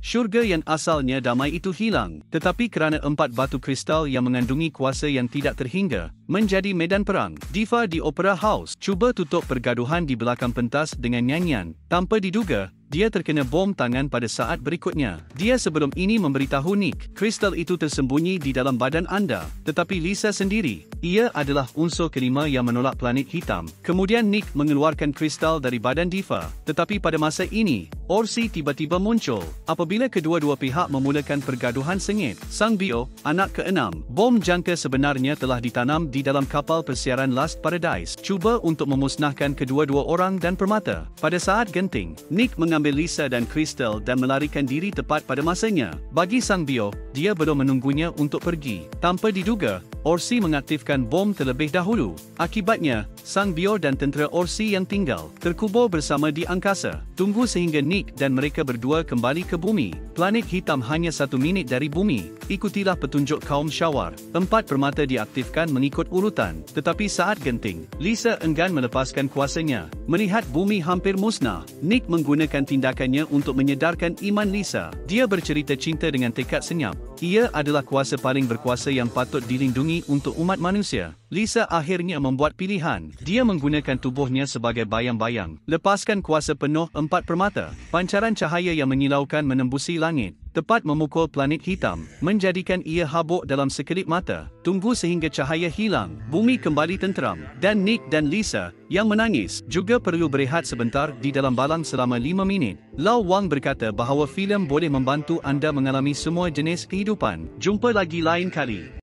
Syurga yang asalnya damai itu hilang, tetapi kerana 4 batu kristal yang mengandungi kuasa yang tidak terhingga, menjadi medan perang. Diva di Opera House cuba tutup pergaduhan di belakang pentas dengan nyanyian. Tanpa diduga, dia terkena bom tangan pada saat berikutnya. Dia sebelum ini memberitahu Nick, kristal itu tersembunyi di dalam badan anda. Tetapi Lisa sendiri, ia adalah unsur kelima yang menolak planet hitam. Kemudian Nick mengeluarkan kristal dari badan Diva. Tetapi pada masa ini, Orsi tiba-tiba muncul. Apabila kedua-dua pihak memulakan pergaduhan sengit, Sang Bio, anak ke-6, bom jangka sebenarnya telah ditanam di dalam kapal persiaran Last Paradise, cuba untuk memusnahkan kedua-dua orang dan permata. Pada saat genting, Nick mengambil Lisa dan kristal dan melarikan diri tepat pada masanya. Bagi Sang Bio, dia belum menunggunya untuk pergi. Tanpa diduga, Orsi mengaktifkan bom terlebih dahulu. Akibatnya, Sang Bio dan tentera Orsi yang tinggal terkubur bersama di angkasa. Tunggu sehingga Nick dan mereka berdua kembali ke bumi. Planet hitam hanya 1 minit dari bumi. Ikutilah petunjuk kaum Shawar. 4 permata diaktifkan mengikut urutan. Tetapi saat genting, Lisa enggan melepaskan kuasanya. Melihat bumi hampir musnah, Nick menggunakan tindakannya untuk menyedarkan iman Lisa. Dia bercerita cinta dengan tekad senyap. Ia adalah kuasa paling berkuasa yang patut dilindungi untuk umat manusia. Lisa akhirnya membuat pilihan. Dia menggunakan tubuhnya sebagai bayang-bayang. Lepaskan kuasa penuh 4 permata. Pancaran cahaya yang menyilaukan menembusi langit, tepat memukul planet hitam, menjadikan ia habuk dalam sekelip mata. Tunggu sehingga cahaya hilang, bumi kembali tenteram, dan Nick dan Lisa, yang menangis, juga perlu berehat sebentar di dalam balang selama 5 minit. Lau Wang berkata bahawa filem boleh membantu anda mengalami semua jenis kehidupan. Jumpa lagi lain kali.